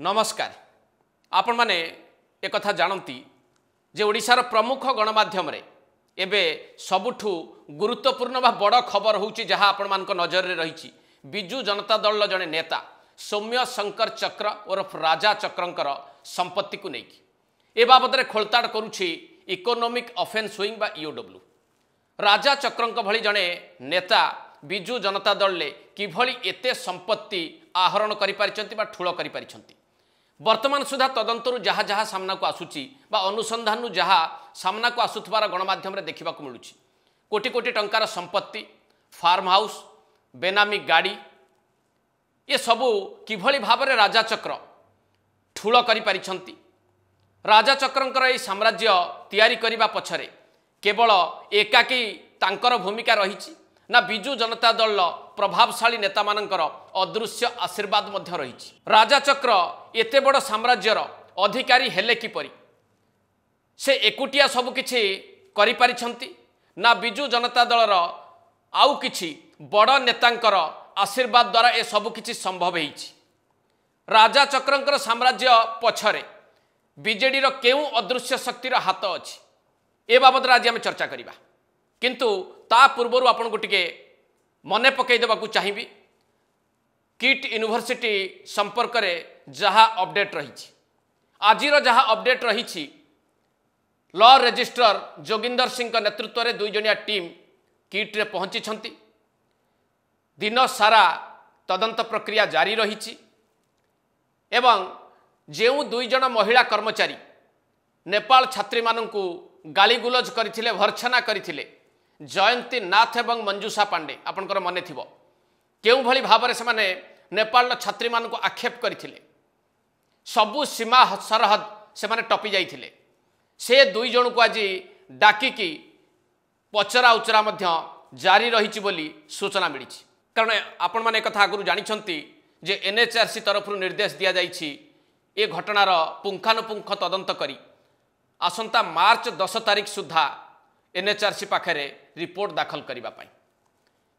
नमस्कार आपण माने एक कथा जानती जे ओडिशार प्रमुख गणमाध्यम रे एबे सबुठु गुरुत्वपूर्ण बा बड़ खबर होउची जहा आपण मान नजर रे रही बिजू जनता दल जने नेता सौम्य शंकर चक्र ओरफ राजा चक्रंकर संपत्ति को लेकिन ए बाबद खोलताड़ करुछि इकोनोमिक ऑफेंस विंग बा ईओडब्ल्यू राजा चक्रंक भली जने नेता बिजू जनता दल ले किभली एते संपत्ति आहरण करि पारिछंती बा ठुळ करि पारिछंती वर्तमान सुधा तदंतरु जहा जहा सामना को आसुची बा अनुसंधान जहा सामना को आसुथबार गणमाध्यम देखा मिलूँ कोटी कोटी टंकार संपत्ति फार्म हाउस बेनामी गाड़ी ये सबू किभली भाबरे राजा चक्र ठुळ करि पारिछंती राजा चक्रंकर ए साम्राज्य तैयारी करिबा पछरे केवल एकाकी तांकर भूमिका रही ना बिजू जनता दल प्रभावशाली नेता मानकर अदृश्य आशीर्वाद मध्य रही राजा चक्र एते बड़ साम्राज्यर अधिकारी हेले किपरि से एकुटिया सब किछि करि पारिछंती ना बिजू जनता दलर आउ किछि बड़ नेतांकर आशीर्वाद द्वारा ए सब किछि संभव होइछि राजा चक्रंकर साम्राज्य पछरे बीजेडी रो केउ अदृश्य शक्तिर हाथ अछि ए बाबद आज आम चर्चा करिबा किंतु ता पूर्व आपन को टिके मने पकई देबा को चाहिबी किट यूनिवर्सिटी संपर्क रे जहा अपडेट रही आजिर जहा अपडेट रही लॉ रजिस्ट्रार जोगिंदर सिंह नेतृत्व में दुई जणिया टीम किट रे पहुंची दिन सारा तदंत प्रक्रिया जारी रही एवं जो दुई जण महिला कर्मचारी नेपाल छात्री मानू गालीगुलज करथिले भर्छना करथिले जयंती नाथ एवं मंजूषा पांडे आपनकर मने थिबो केउ भली भाबरे से माने नेपाल छात्री मानू आक्षेप करथिले सबु सीमा सरहद से माने टपी जाइथिले से दुई जण को आज डाकिकी पचरा उचरा मध्य जारी रही बोली सूचना मिली कारण आपण माने कथा आगु जानिछंती जे एनएचआरसी तरफ निर्देश दिया जाइछि ए घटनार पुंखानुपुंख तदंत करी आसंता मार्च 10 तारिख सुधा एनएचआरसी पाखरे रिपोर्ट दाखल करने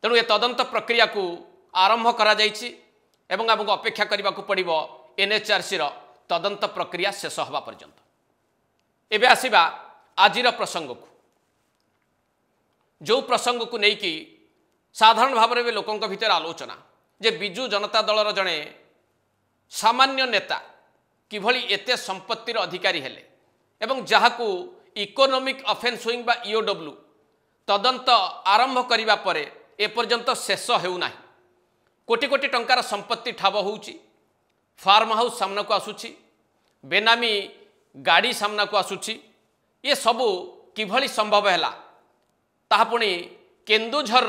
तेणु ए तदंत प्रक्रिया को आरंभ करा जाइछि एवं आमको अपेक्षा करने को पड़ो एनएचआरसी तदंत प्रक्रिया शेष हवा पर्यंत एबे आसिबा आजिर प्रसंग को जो प्रसंग को लेकिन साधारण भाव में लोकों भितर आलोचना जे बिजू जनता दलर जड़े सामान्य नेता किभली एते संपत्तिर अधिकारी हेले एवं जहाकू इकोनोमिक ऑफेंस विंग बा ईओडब्ल्यू तदंत आरंभ करिबा परे एपर्यंत शेष हेउना कोटी कोटी टंकार संपत्ति ठाब होउची फार्म हाउस सामना को आसुची बेनामी गाड़ी सामना को आसुची ये सबू किभली संभव हैला ताहा पुणी केन्दुझर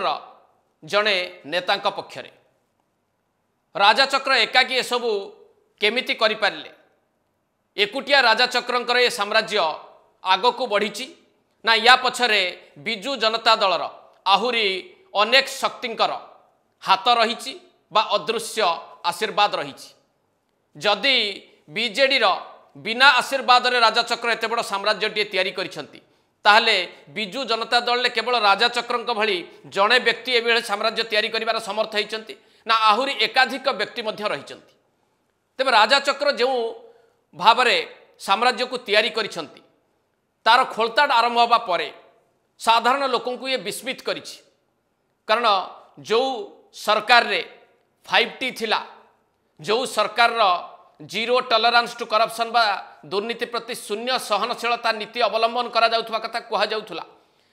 जड़े नेतांक पक्षरे राजा चक्र एकाकी ए सबू केमिति करि पारिले एकुटिया राजा चक्रंकर ए साम्राज्य आग को बढ़ी ना या पछरे बिजू जनता दलर आहुरी अनेक शक्तिंकर हाथ रही बा अदृश्य आशीर्वाद रही जदि बीजेडी बिना आशीर्वाद रे राजा चक्र एते बड़ साम्राज्यटी तैयारी करिसंती ताहले बिजू जनता दल ले केवल राजा चक्रंक भली जड़े व्यक्ति ए साम्राज्य तैयारी करिवार समर्थ होइचंती ना आहुरी एकाधिक व्यक्ति मध्य रहिचंती तेबे राजा चक्र जो भावरे साम्राज्य को तैयारी करिसंती तार खोलताड़ आरंभ हवा परे साधारण लोकों को ये विस्मित करिछि कारण जो सरकार रे 5T थिला जो सरकार रो जीरो टॉलरेंस टू करप्शन बा दुर्नीति प्रति शून्य सहनशीलता नीति अवलंबन करा जाउथवा कथा कहा जाउथला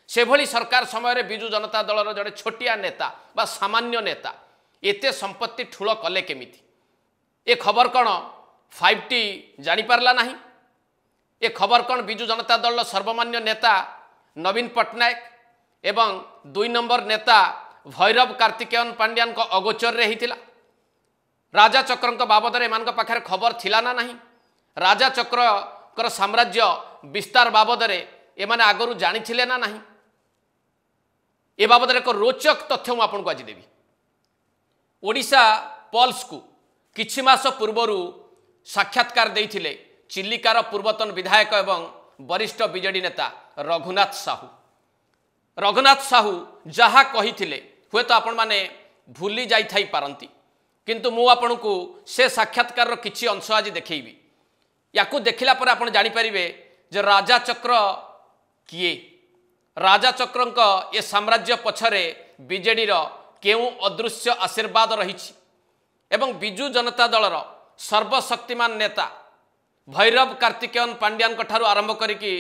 से भली सरकार समय रे बिजू जनता दलर जड़े छोटिया नेता बा सामान्य नेता एते संपत्ति ठुळ कले केमिति ए खबर कौन 5T जानी पारला नहीं ए खबर कौन बिजू जनता दल सर्वमान्य नेता नवीन पट्टनायक एवं 2 नंबर नेता भैरव कार्तिकेयन पांड्यान को अगोचर रे हिथिला राजा चक्रंक बाबद एमान पाखरे खबर थिला ना नहीं राजा चक्र साम्राज्य विस्तार बाबद एमाने आगरू जानी थिले ना नहीं ए बाबद एक रोचक तथ्य मु आपन को आज देबी ओडिशा पल्स को किछि मास पूर्वरु साक्षात्कार देइथिले चिल्लिकार पूर्वतन विधायक एवं वरिष्ठ बीजेडी नेता रघुनाथ साहू जहा कही हुए तो आपण माने भूली जाई थाई पारंती किंतु मु आपन को से साक्षात्कार किछि अंश आज देखैबी। याकू देखिला पर आपण जानि परिबे जे राजा चक्र किए, राजा चक्रंक ए साम्राज्य पछरे बीजेडी रो केउ अदृश्य आशीर्वाद रहिछि एवं बिजू जनता दलर सर्वशक्तिमान नेता भैरव कार्तिकेयन पांड्यान ठारू आरंभ करिकी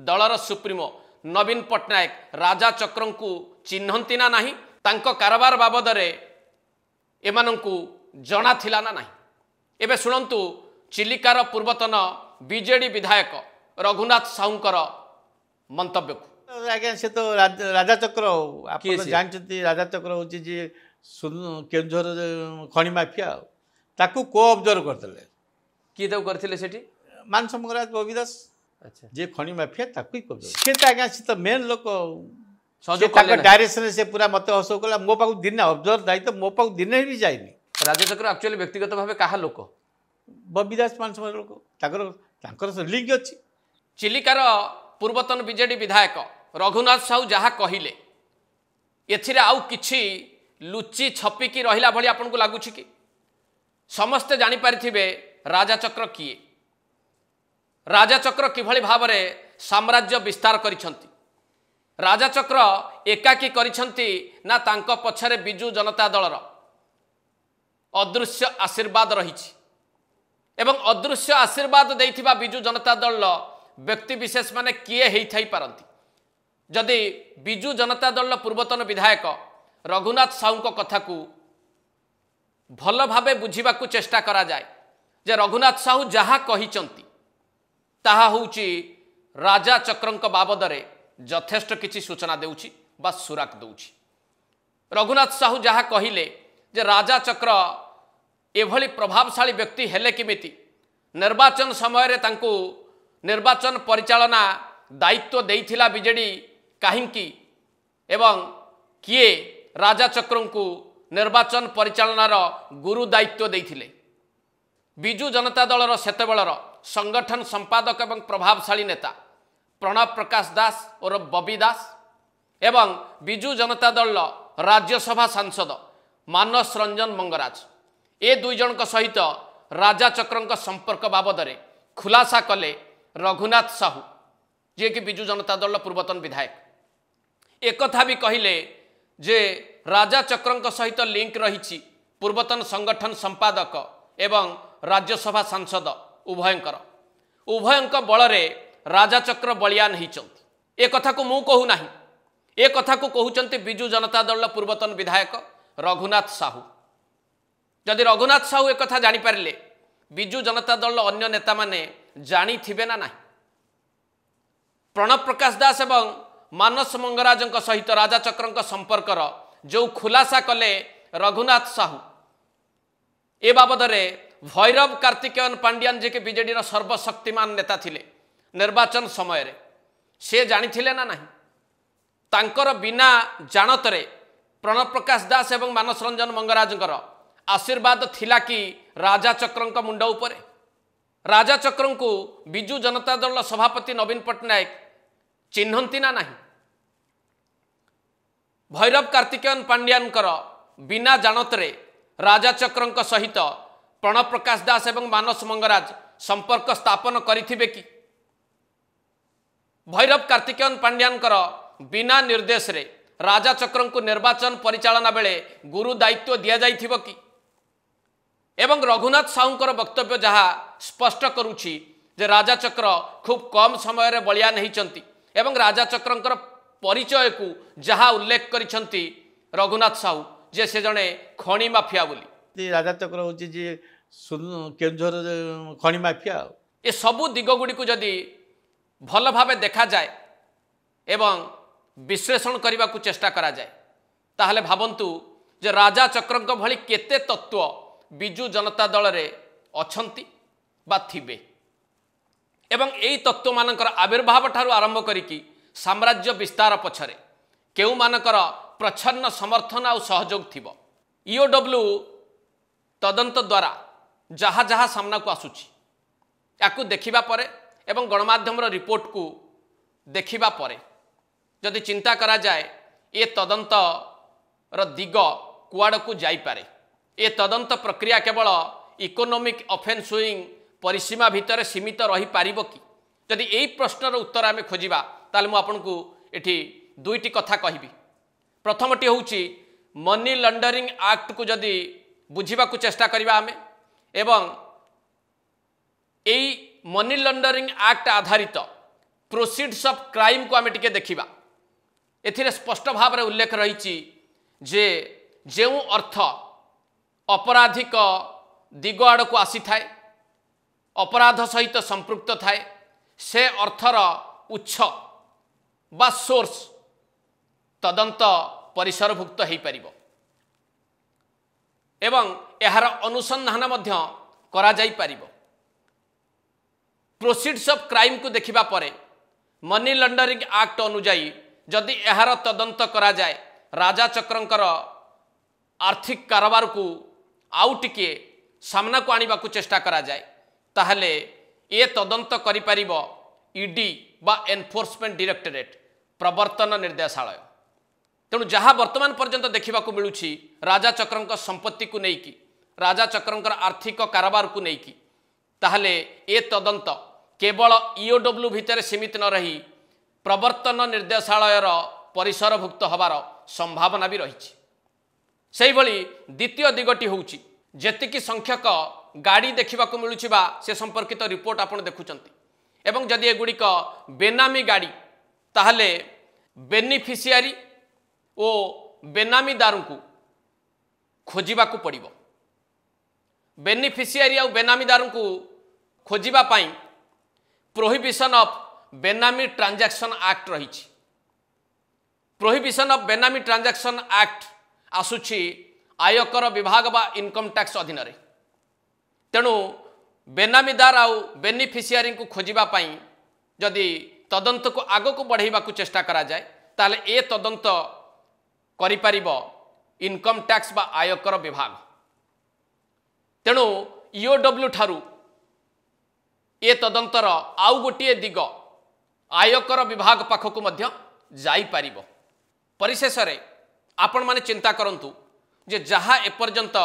दलर सुप्रीमो नवीन पट्टनायक राजा चक्रंकु चिन्हंती ना नाही, तांको कारबार बाबदरे एमानंकु जଣା थिला ना नाही। एबे सुनंतु चिलिकार पूर्वतन बीजेडी विधायक रघुनाथ साहूंकर मंतव्य को। आज्ञा से तो राजा चक्र आप जानते राजा चक्र हूँ जी केन्दुझर खनि माफिया ताकू को ऑब्जर्व करते किए तो करथिले सेठी मान समग्राज बबी दास। अच्छा जे खनि माफिया ताकू ही सी तो आज्ञा सी तो मेन लोक डायरेक्शन से पूरा मत हसो कला मो पाक दिन ऑब्जर्व दाई तो मो पाक दिन भी जाइनी। राजा चक्र एक्चुअली व्यक्तिगत भाव कहा लोक बबी दास मान समग्र लोक ताकर लिंक अच्छी। चिलिकार पूर्वतन बीजेडी विधायक रघुनाथ साहू जहाँ कहले एथिरे आउ किछि लुचि छपिकी रहिला भली आपन को लागुछि कि समस्ते जानि पारिथिबे राजा चक्र किए, राजा चक्र किभली भावरे साम्राज्य विस्तार करिसंती। राजा चक्र एकाकी करिसंती ना तांको पछरे बिजू जनता दलर अदृश्य आशीर्वाद रहिछि एवं अदृश्य आशीर्वाद देइथिबा बिजू जनता दल व्यक्ति विशेष माने किए हेइ थाई पारंती। जदि बिजू जनता दल पूर्वतन विधायक रघुनाथ साहू को कथा को भल भावे बुझीबा को चेष्टा करा जाए जे रघुनाथ साहू जहाँ कहिचंती ताहा होउची राजा चक्रंक बाबदरे यथेष्ट किछि सूचना देउची बा सुराक दउची। रघुनाथ साहू जहाँ कहिले जे राजा चक्र एभली प्रभावशाली व्यक्ति हेले किमिति निर्वाचन समय रे तांको निर्वाचन परिचालना दायित्व देइथिला बीजेडी काहिंकी एवं किए राजा चक्रंकु निर्वाचन परिचालनार गुरु दायित्व देइथिले। बिजू जनता दलर सेतेबेलर संगठन संपादक एवं प्रभावशाली नेता प्रणव प्रकाश दास और बबी दास एवं बिजू जनता दल राज्यसभा सांसद मानस रंजन मंगराज ए दुई जनक सहित राजा चक्रंक संपर्क बाबदरे खुलासा कले रघुनाथ साहू जे कि बिजू जनता दल पूर्वतन विधायक। एक कथा भी कहिले जे राजा चक्रंक सहित लिंक रही पूर्वतन संगठन संपादक एवं राज्यसभा सांसद उभयंक बलरे राजा चक्र बलियान होइचंती। ए कथा को मु कहू नाही, ए कथा को कहउचंती बिजू जनता दल पूर्वतन विधायक रघुनाथ साहू। जदि रघुनाथ साहू एक कथा जानि पारिले बिजू जनता दल अन्य नेता माने जानी थिबे ना नाही। प्रणव प्रकाश दास एवं मानस मंगराजंक सहित राजा चक्रंक संपर्कर जो खुलासा कले रघुनाथ साहू ए बाबदरे भैरव कार्तिकेयन पांड्यान जे के बीजेडी रा सर्वशक्तिमान नेता थिले निर्वाचन समय रे से जानी थिले ना नाही। तांकर बिना जानतरे प्रणव प्रकाश दास एवं मानस रंजन मंगराजंकर आशीर्वाद थिला कि राजा चक्रंक मुंड उपरे। राजा चक्रंकु बिजू जनता दल सभापति नवीन पट्टनायक चिन्हंती ना नाही। भैरव कार्तिकेयन पांड्यानकर बिना जानतरे राजा चक्रंक सहित प्रणव प्रकाश दास एवं मानस मंगराज संपर्क स्थापन करिथिबे कि? भैरव कार्तिकेयन पांड्यानकर बिना निर्देश रे राजा चक्रंकु निर्वाचन परिचालना बेले गुरु दायित्व दिया जाइथिबो कि? एवं रघुनाथ साहूंकर वक्तव्य जहाँ स्पष्ट करुछि जे राजा चक्र खूब कम समय रे बलियान होइचंती एवं राजा चक्रंकर परिचय को जहाँ उल्लेख करिसंती रघुनाथ साहू जे से जणे खनि माफिया बोली। राजा चक्र हूँ जी केन्दुझर खनि माफिया। ए सबू दिग गुड़ी को जदि भल भावे देखा जाए एवं विश्लेषण करने को चेष्टा करा जाए ताहले भावंतु जे राजा चक्रंक भली केते तत्व बिजू जनता दल रे अछंती बा थिबे एवं एई तत्व मानकर आविर्भाव ठारू आरंभ करिकी साम्राज्य विस्तार पछरे केउ मानकर प्रच्छन्न समर्थन आ सहयोग थिबो। ईओडब्ल्यू तदंत द्वारा जहाँ जहाँ सामना को आसुची याकू देखिबा परे एवं गणमाध्यम रिपोर्ट को देखिबा परे जदि चिंता करा जाए ये तदंत दिग कुआड़ को जाई पारे ए तदंत प्रक्रिया केवल इकोनोमिक ऑफेंस सुइंग परिसीमा भितर सीमित रही पारिबो कि जदि एई प्रश्नर उत्तर आमे खोजिबा ताले मु आपनकु एठी दुईटी कथा कहिबी। प्रथमटी होउची मनी लॉन्डरिंग एक्ट को जदि बुझिबा को चेष्टा करिबा आमे एवं एई मनी लॉन्डरिंग एक्ट आधारित प्रोसीड्स ऑफ क्राइम को आमे टिके देखिबा। एथिरे स्पष्ट भाव रे उल्लेख रहिछि जे जेउ अर्थ अपराधिक दिग आड़ को आसी थाए अपराध सहित संपृक्त थाए से अर्थर उच्छ बा सोर्स तदंत परिसरभुक्त हो पारिबो एवं एहार अनुसंधान मध्य करा जाई पारिबो। प्रोसीड्स ऑफ क्राइम को देखिबा परे मनी लॉन्डरिंग एक्ट अनुजाई जदि एहार तदंत करा जाए राजा चक्रंकर आर्थिक कारोबार को आउ टिके सामना को आनिबा को चेष्टा करा जाए ताहले ए तदंत करि पारिबो ईडी बा एनफोर्समेंट डायरेक्टरेट प्रवर्तन निर्देशालय। तेणु जहाँ वर्तमान पर्यंत देखा मिलूँ राजा चक्रंक संपत्ति को लेकिन राजा चक्रंकर आर्थिक कारोबार को लेकिन ताहले ए तदंत केवल ईओडब्ल्यू भितर सीमित न रही प्रवर्तन निर्देशालयर परिसरभुक्त हबार संभावना भी रही। से द्वितीय दिगटी होउची जेतिकी संख्यक गाड़ी देखा मिलूँ से संपर्कित रिपोर्ट आपड़ देखुंत एवं जदि एगुड़िक बेनामी गाड़ी ताहले बेनिफिशियारी ओ बेनामी दारू को खोजिबा को पड़िबो। बेनिफिशियारी और बेनामी दारू को खोजिबा पाई प्रोहिबिशन ऑफ बेनामी ट्रांजैक्शन एक्ट रही। प्रोहिबिशन ऑफ बेनामी ट्रांजैक्शन एक्ट आसुछि आयकर विभाग बा इनकम टैक्स अधीन रे। तेणु बेनामीदार आउ बेनिफिशियारी को खोजिबा पाई जदि तदंत को आग को बढ़ाइबा को चेष्टा करा जाए ताले ए तदंत करि पारिबो इनकम टैक्स बा आयकर विभाग। तेणु ईओडब्ल्यू ठारू ए तदंतर आउ गोटे दिग आयकर विभाग पाखक मध्य जाई पारिबो। परिशेष रे आपण माने चिंता करंतु जे जहाँ एपर्यंत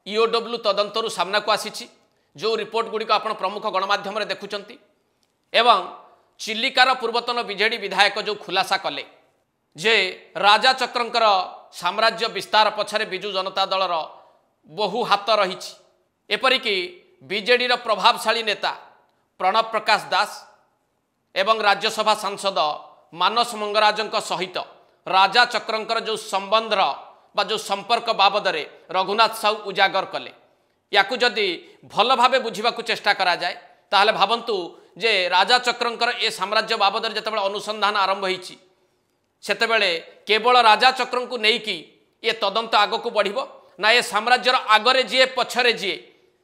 ईओडब्ल्यू तदंतरु सामना को आसीछि जो रिपोर्ट गुड़िक आपण प्रमुख गणमाध्यम रे देखुचंती एवं चिलिकार पूर्वतन बीजेडी विधायक जो खुलासा कले जे राजा चक्रंकर साम्राज्य विस्तार पछरे बिजु जनता दलर बहु हाथ रही। एपरिकी बीजेडी प्रभावशाली नेता प्रणब प्रकाश दास एवं राज्यसभा सांसद मानस मंगराजंक सहित राजा चक्रंकर जो संबंधर बा जो संपर्क बाबद रे रघुनाथ साहू उजागर कले याकू जदि भल भावे बुझा चेष्टा करा जाए ताहले भावंतु जे राजा चक्रंकर ए साम्राज्य बाबद रे जतबेले अनुसंधान आरंभ होईची सेतेबेले केवल राजा चक्रं को नेकी ये तदंत आग को बढ़िबो ना ये साम्राज्यर आगरे जी पछरे जी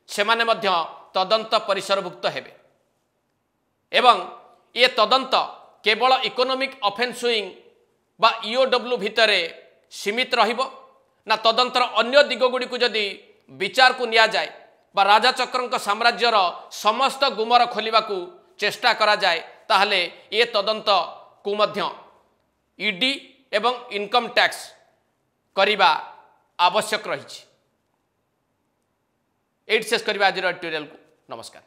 से माने मध्य तदंत परिसरभुक्त हेबे एवं ये तदंत केवल इकोनोमिक ऑफेंस सुइंग बा ईओडब्ल्यू भितरे सीमित रहिबो ना तदंतर अन्य दिगगुड़ी को जदि विचार को निया जाए बा राजा चक्रंक साम्राज्यर समस्त गुमर खोलिबा को चेष्टा करा जाए ताहले ये तदंत को मध्य ईडी एवं इनकम टैक्स करिबा आवश्यक रही। एट शेष करिबा आज एडिटोरियल को नमस्कार।